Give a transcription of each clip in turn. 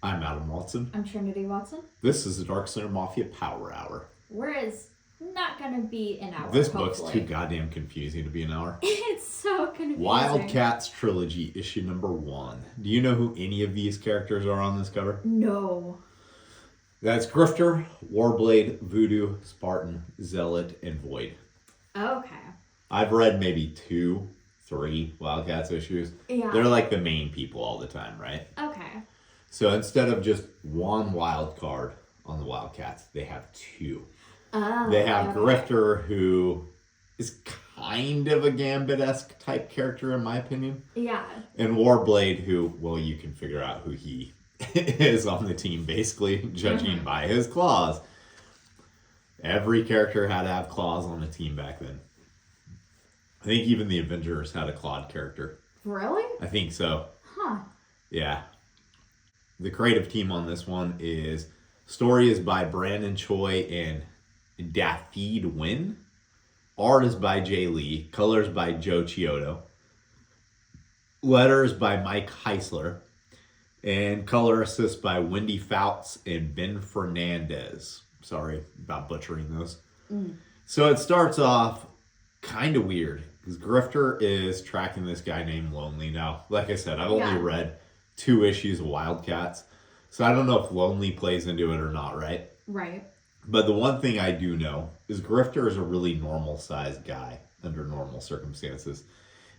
I'm Adam Watson. I'm Trinity Watson. This is the Darkslayer Mafia Power Hour. Whereas, not gonna be an hour. This book's too goddamn confusing to be an hour. It's so confusing. Wildcats Trilogy, issue number 1. Do you know who any of these characters are on this cover? No. That's Grifter, Warblade, Voodoo, Spartan, Zealot, and Void. Okay. I've read maybe 2, 3 Wildcats issues. Yeah. They're like the main people all the time, right? Okay. So instead of just one wild card on the Wildcats, they have 2. Oh, they have okay. Grifter, who is kind of a Gambit-esque type character, in my opinion. Yeah. And Warblade, who, well, you can figure out who he is on the team, basically, judging by his claws. Every character had to have claws on the team back then. I think even the Avengers had a clawed character. Really? I think so. Huh. Yeah. The creative team on this one is... Story is by Brandon Choi and Dafid Wynn. Art is by Jay Lee. Colors by Joe Chiodo. Letters by Mike Heisler. And color assist by Wendy Fouts and Ben Fernandez. Sorry about butchering those. So it starts off kind of weird. Because Grifter is tracking this guy named Lonely. Now, like I said, I've only read 2 issues of Wildcats. So I don't know if Lonely plays into it or not, right? Right. But the one thing I do know is Grifter is a really normal-sized guy under normal circumstances.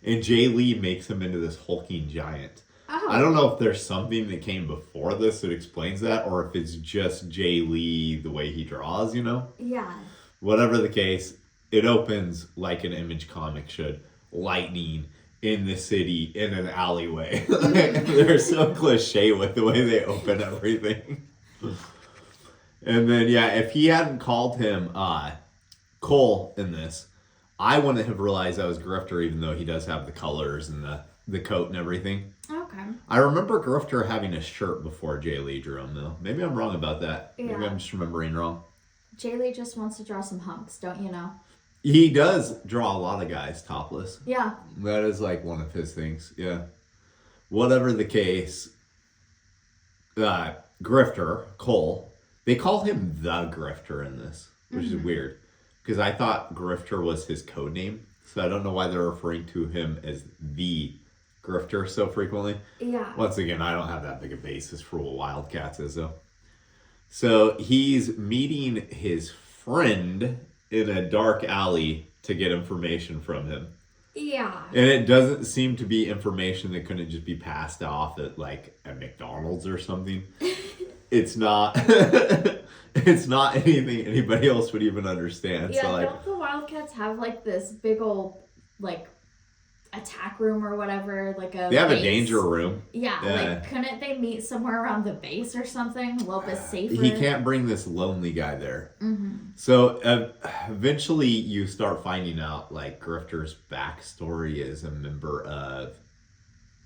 And Jay Lee makes him into this hulking giant. Oh. I don't know if there's something that came before this that explains that, or if it's just Jay Lee, the way he draws, you know? Yeah. Whatever the case, it opens like an Image comic should. Lightning in the city, in an alleyway. They're so cliche with the way they open everything. And then, yeah, if he hadn't called him Cole in this, I wouldn't have realized that was Grifter, even though he does have the colors and the coat and everything. Okay. I remember Grifter having a shirt before Jay Lee drew him, though. Maybe I'm wrong about that. Yeah. Maybe I'm just remembering wrong. Jay Lee just wants to draw some hunks, don't you know? He does draw a lot of guys topless. Yeah. That is like one of his things, yeah. Whatever the case, Grifter, Cole, they call him the Grifter in this, which is weird. Because I thought Grifter was his code name. So I don't know why they're referring to him as the Grifter so frequently. Yeah. Once again, I don't have that big a basis for what Wildcats is, though. So he's meeting his friend in a dark alley to get information from him. Yeah. And it doesn't seem to be information that couldn't just be passed off at like a McDonald's or something. It's not it's not anything anybody else would even understand. Yeah, So like, don't the Wildcats have like this big old like attack room or whatever, like a they have base? a danger room. Yeah, like couldn't they meet somewhere around the base or something? A little bit safer. He can't bring this lonely guy there. So eventually you start finding out like Grifter's backstory is a member of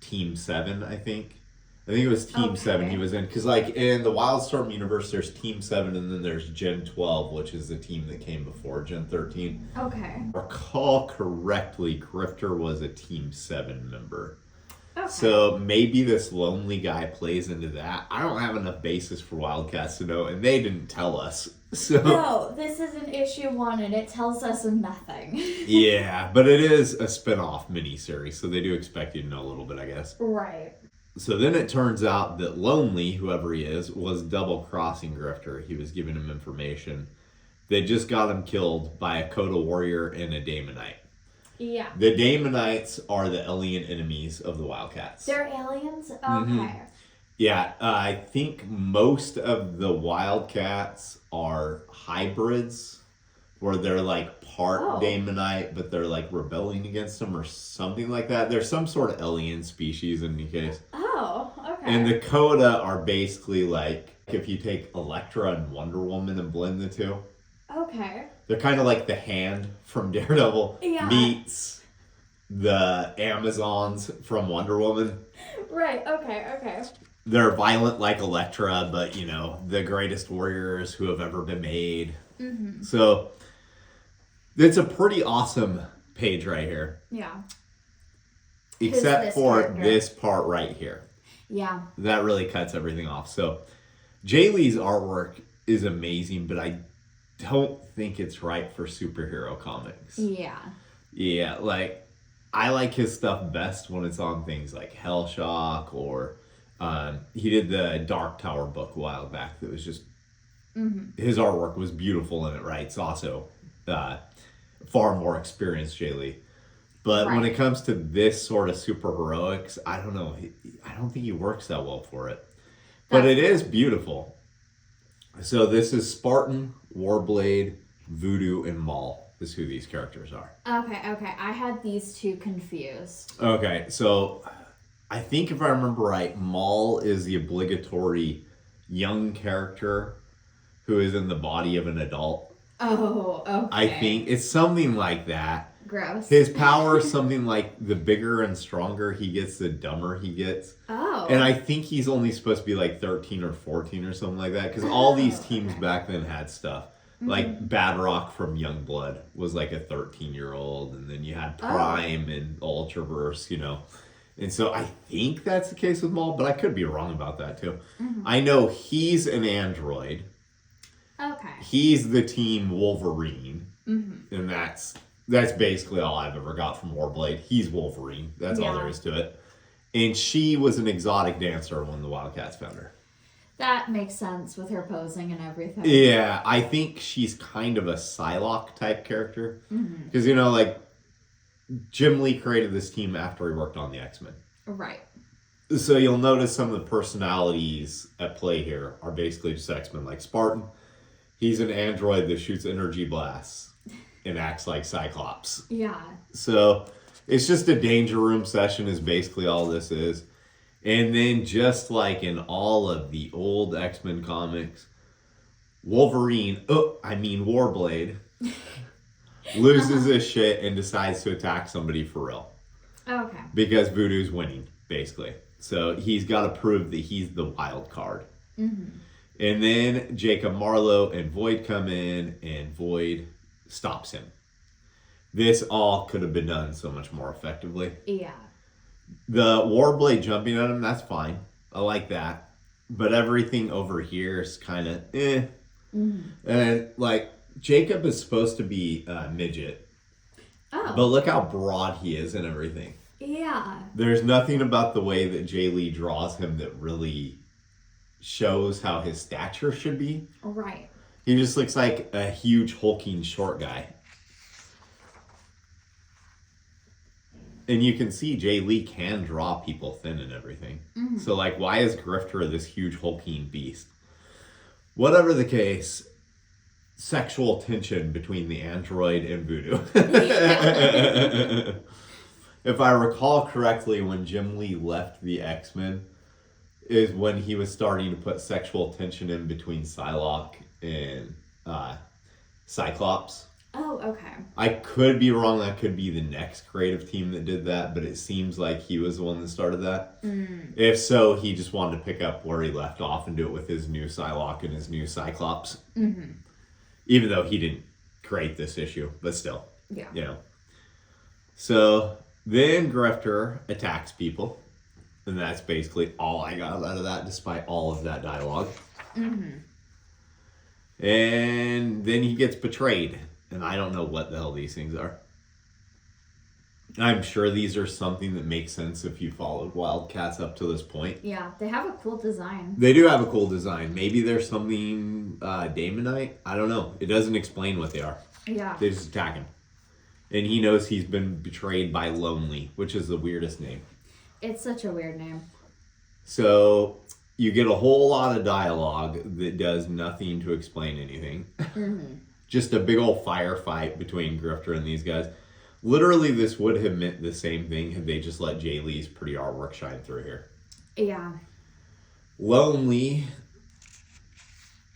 Team 7, I think. I think it was Team 7 he was in. Because like in the Wildstorm universe, there's Team 7 and then there's Gen 12, which is the team that came before Gen 13. Okay. Recall correctly, Grifter was a Team 7 member. Okay. So maybe this lonely guy plays into that. I don't have enough basis for Wildcats to know, and they didn't tell us. So no, this is an issue 1 and it tells us nothing. yeah, but it is a spin-off miniseries, so they do expect you to know a little bit, I guess. Right. So then it turns out that Lonely, whoever he is, was double-crossing Grifter. He was giving him information. They just got him killed by a Coda warrior and a Daemonite. Yeah. The Daemonites are the alien enemies of the Wildcats. They're aliens? Okay. Yeah, I think most of the Wildcats are hybrids, where they're like part Daemonite, but they're like rebelling against them or something like that. There's some sort of alien species in any case. Oh, okay. And the Coda are basically like, if you take Elektra and Wonder Woman and blend the two. Okay. They're kind of like the Hand from Daredevil meets the Amazons from Wonder Woman. Right, okay. They're violent like Elektra, but, you know, the greatest warriors who have ever been made. So, it's a pretty awesome page right here. Yeah. Except for this part right here. Yeah. That really cuts everything off. So Jay Lee's artwork is amazing, but I don't think it's right for superhero comics. Yeah. Yeah, like I like his stuff best when it's on things like Hellshock or he did the Dark Tower book a while back that was just his artwork was beautiful in it, right? It's also far more experienced Jay Lee. But when it comes to this sort of super heroics, I don't know. I don't think he works that well for it. But it is beautiful. So this is Spartan, Warblade, Voodoo, and Maul is who these characters are. Okay. I had these two confused. Okay, so I think if I remember right, Maul is the obligatory young character who is in the body of an adult. Oh, okay. I think it's something like that. Gross. His power is something like the bigger and stronger he gets, the dumber he gets. Oh. And I think he's only supposed to be like 13 or 14 or something like that. Because all these teams back then had stuff. Like Badrock from Youngblood was like a 13-year-old. And then you had Prime and Ultraverse, you know. And so I think that's the case with Maul, but I could be wrong about that too. I know he's an android. Okay. He's the team Wolverine. And that's basically all I've ever got from Warblade. He's Wolverine. That's all there is to it. And she was an exotic dancer when the Wildcats found her. That makes sense with her posing and everything. Yeah, I think she's kind of a Psylocke type character. Because, you know, like, Jim Lee created this team after he worked on the X-Men. Right. So you'll notice some of the personalities at play here are basically just X-Men. Like Spartan, he's an android that shoots energy blasts and acts like Cyclops. Yeah. So it's just a danger room session is basically all this is. And then just like in all of the old X-Men comics, Warblade loses his shit and decides to attack somebody for real. Okay. Because Voodoo's winning, basically. So he's got to prove that he's the wild card. And then Jacob Marlowe and Void come in, and Void stops him. This all could have been done so much more effectively. Yeah. The Warblade jumping at him, that's fine. I like that. But everything over here is kind of And, like, Jacob is supposed to be a midget. Oh. But look how broad he is and everything. Yeah. There's nothing about the way that Jay Lee draws him that really shows how his stature should be. Right. He just looks like a huge hulking short guy. And you can see Jay Lee can draw people thin and everything. So, like, why is Grifter this huge hulking beast? Whatever the case, sexual tension between the android and Voodoo. If I recall correctly, when Jim Lee left the X-Men is when he was starting to put sexual tension in between Psylocke and Cyclops. Oh, okay. I could be wrong. That could be the next creative team that did that, but it seems like he was the one that started that. If so, he just wanted to pick up where he left off and do it with his new Psylocke and his new Cyclops. Even though he didn't create this issue, but still. Yeah. You know. So then Grifter attacks people, and that's basically all I got out of that, despite all of that dialogue. And then he gets betrayed. And I don't know what the hell these things are. I'm sure these are something that makes sense if you followed Wildcats up to this point. Yeah, they have a cool design. They do have a cool design. Maybe there's something Damonite? I don't know. It doesn't explain what they are. Yeah. They just attack him. And he knows he's been betrayed by Lonely, which is the weirdest name. It's such a weird name. So you get a whole lot of dialogue that does nothing to explain anything. Just a big old firefight between Grifter and these guys. Literally, this would have meant the same thing had they just let Jay Lee's pretty artwork shine through here. Yeah. Lonely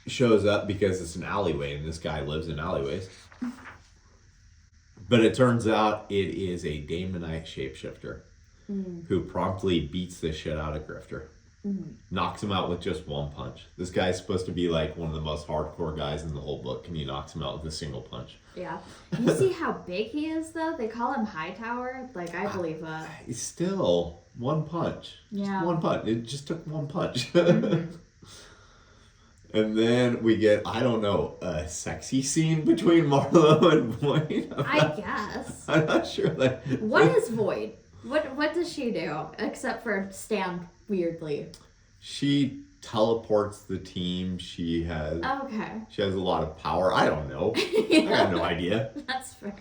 shows up because it's an alleyway, and this guy lives in alleyways. But it turns out it is a Damonite shapeshifter who promptly beats the shit out of Grifter. knocks him out with just one punch. This guy's supposed to be like one of the most hardcore guys in the whole book, and he knocks him out with a single punch. Yeah. You see how big he is, though? They call him Hightower. Like, I believe that. He's still one punch. Yeah. Just one punch. It just took one punch. And then we get, I don't know, a sexy scene between Marlo and Void. I guess. I'm not sure. What is Void? What does she do except for stand weirdly? She teleports the team. She has a lot of power. I don't know. I have no idea. That's fair.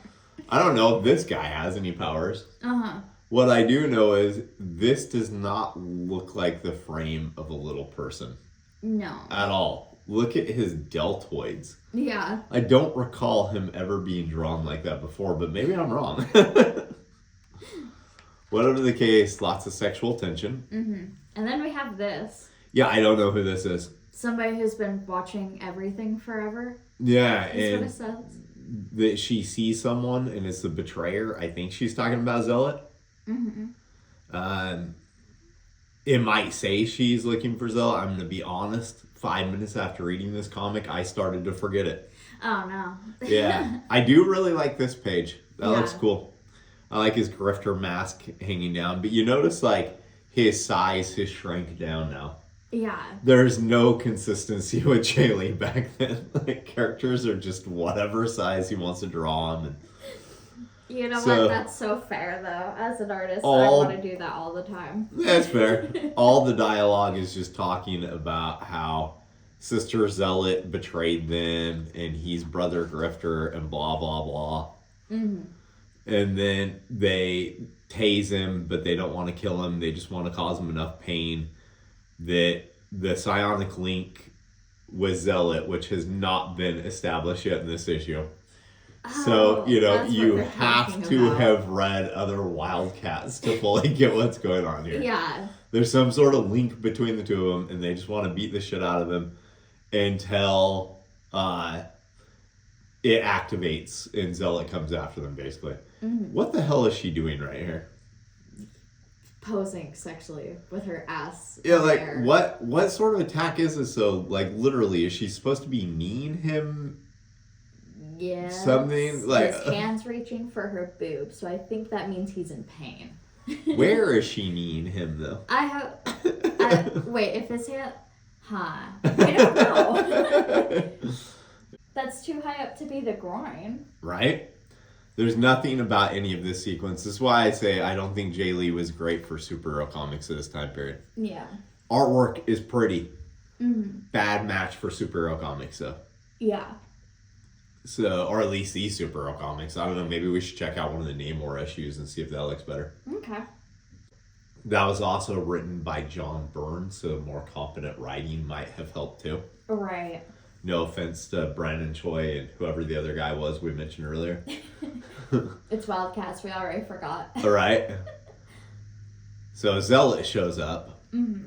I don't know if this guy has any powers. Uh-huh. What I do know is this does not look like the frame of a little person. No. At all. Look at his deltoids. Yeah. I don't recall him ever being drawn like that before, but maybe I'm wrong. Whatever the case, lots of sexual tension. Mm-hmm. And then we have this. Yeah, I don't know who this is. Somebody who's been watching everything forever. Yeah, That's and what it says. that she sees someone and it's the betrayer. I think she's talking about Zealot. Mm-hmm. It might say she's looking for Zealot. I'm going to be honest. 5 minutes after reading this comic, I started to forget it. Oh, no. Yeah. I do really like this page. That looks cool. I like his grifter mask hanging down. But you notice, like, his size has shrank down now. Yeah. There's no consistency with Jay Lee back then. Like, characters are just whatever size he wants to draw them. And you know what? That's so fair, though. As an artist, I want to do that all the time. That's fair. All the dialogue is just talking about how Sister Zealot betrayed them, and he's Brother Grifter, and blah, blah, blah. Mm-hmm. And then they tase him, but they don't want to kill him. They just want to cause him enough pain that the psionic link with Zealot, which has not been established yet in this issue. So, you know, you have to have read other Wildcats to fully get what's going on here. Yeah. There's some sort of link between the two of them, and they just want to beat the shit out of him until it activates and Zealot comes after them, basically. Mm-hmm. What the hell is she doing right here? Posing sexually with her ass. Yeah, like, what sort of attack is this? So, like, literally, is she supposed to be kneeing him? Yeah. Something like his hands reaching for her boob, so I think that means he's in pain. Where is she kneeing him though? Wait, if his hand, I don't know. That's too high up to be the groin. Right? There's nothing about any of this sequence. This is why I say I don't think Jay Lee was great for superhero comics at this time period. Yeah. Artwork is pretty. Mm-hmm. Bad match for superhero comics though. Yeah. So, or at least these superhero comics. I don't know, maybe we should check out one of the Namor issues and see if that looks better. Okay. That was also written by John Byrne, so more competent writing might have helped too. Right. No offense to Brandon Choi and whoever the other guy was we mentioned earlier. It's Wildcats, we already forgot. All right. So Zealot shows up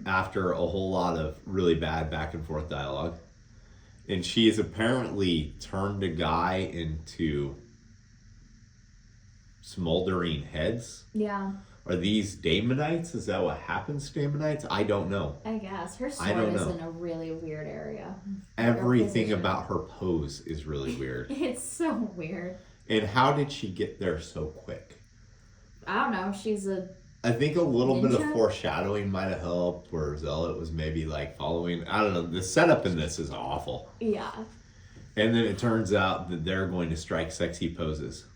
after a whole lot of really bad back and forth dialogue. And she has apparently turned a guy into smoldering heads. Yeah. Are these Daemonites? Is that what happens to Daemonites? I don't know. I guess. Her sword is in a really weird area. Everything about her pose is really weird. It's so weird. And how did she get there so quick? I don't know. She's a I think a little ninja? bit of foreshadowing might have helped, where Zealot was maybe like following. I don't know. The setup in this is awful. Yeah. And then it turns out that they're going to strike sexy poses.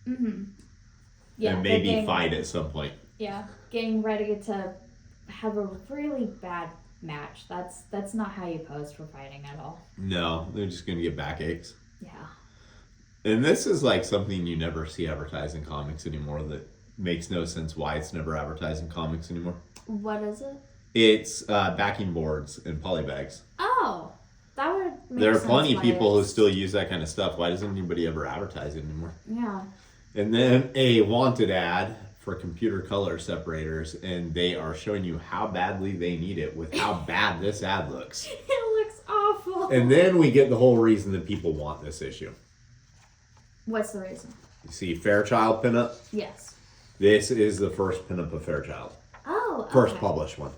Mm-hmm. Yeah. And maybe fight at some point. Yeah. Getting ready to have a really bad match. That's not how you pose for fighting at all. No, they're just going to get backaches. Yeah. And this is like something you never see advertised in comics anymore that makes no sense why it's never advertised in comics anymore. What is it? It's backing boards and polybags. Oh, that would make There are sense plenty of why people who it's- still use that kind of stuff. Why doesn't anybody ever advertise it anymore? Yeah. And then a wanted ad for computer color separators, and they are showing you how badly they need it with how bad this ad looks. It looks awful. And then we get the whole reason that people want this issue. What's the reason? You see Fairchild pinup? Yes. This is the first pinup of Fairchild. Oh, okay. First published one.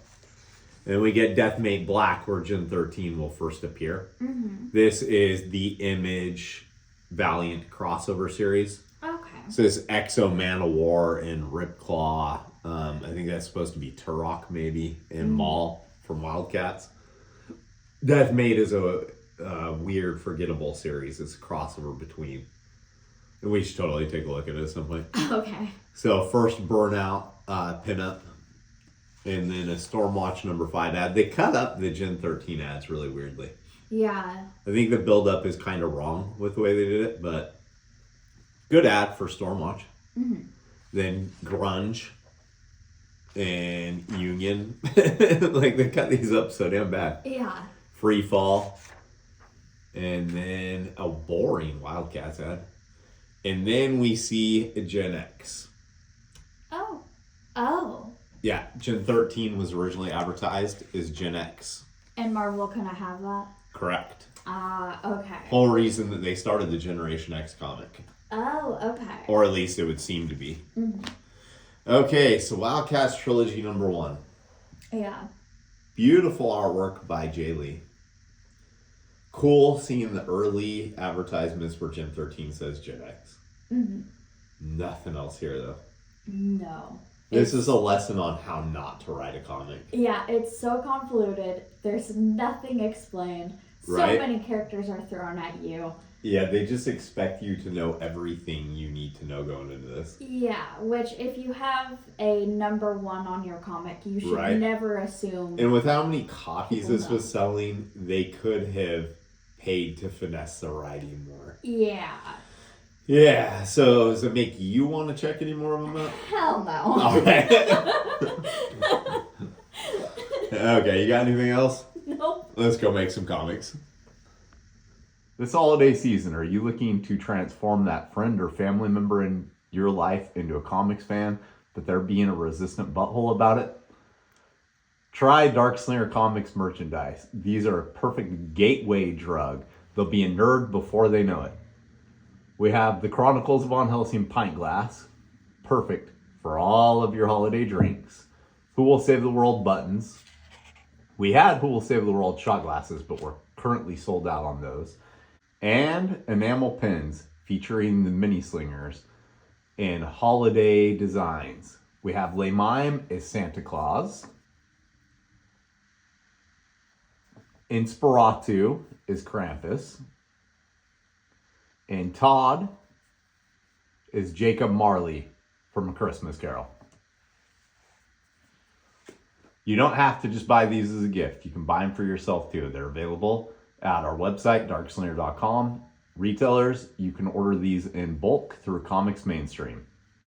And we get Deathmate Black, where Gen 13 will first appear. Mm-hmm. This is the Image Valiant crossover series. Okay. So this Exo Man of War and Ripclaw. I think that's supposed to be Turok, maybe, and Maul from Wildcats. Deathmate is a weird, forgettable series. It's a crossover between. And we should totally take a look at it at some point. Okay. So first Burnout pinup, and then a Stormwatch number 5 ad. They cut up the Gen 13 ads really weirdly. Yeah. I think the build-up is kind of wrong with the way they did it, but good ad for Stormwatch. Mm-hmm. Then Grunge and Union. Like, they cut these up so damn bad. Yeah. Free Fall. And then a boring Wildcats ad. And then we see Gen X. Oh. Yeah, Gen 13 was originally advertised as Gen X. And Marvel couldn't have that? Correct. Okay. Whole reason that they started the Generation X comic. Oh, okay. Or at least it would seem to be. Mm-hmm. Okay, so Wildcats Trilogy number 1. Yeah. Beautiful artwork by Jay Lee. Cool seeing the early advertisements where Gen 13 says Gen X. Mm-hmm. Nothing else here, though. No. This is a lesson on how not to write a comic. Yeah, it's so convoluted. There's nothing explained. So Right? many characters are thrown at you. Yeah, they just expect you to know everything you need to know going into this. Yeah, which if you have a number 1 on your comic, you should never assume. And with how many copies this No. was selling, they could have paid to finesse the writing more. Yeah. Yeah, so does it make you want to check any more of them out? Hell no. All right. Okay, you got anything else? Nope. Let's go make some comics. This holiday season, are you looking to transform that friend or family member in your life into a comics fan, but they're being a resistant butthole about it? Try Dark Slinger Comics merchandise. These are a perfect gateway drug. They'll be a nerd before they know it. We have the Chronicles of Von Helsing pint glass. Perfect for all of your holiday drinks. Who Will Save the World buttons. We had Who Will Save the World shot glasses, but we're currently sold out on those. And enamel pins featuring the mini slingers in holiday designs. We have Le Mime as Santa Claus. Inspiratu is Krampus. And Todd is Jacob Marley from A Christmas Carol. You don't have to just buy these as a gift. You can buy them for yourself too. They're available at our website, darkslinger.com. Retailers, you can order these in bulk through Comics Mainstream.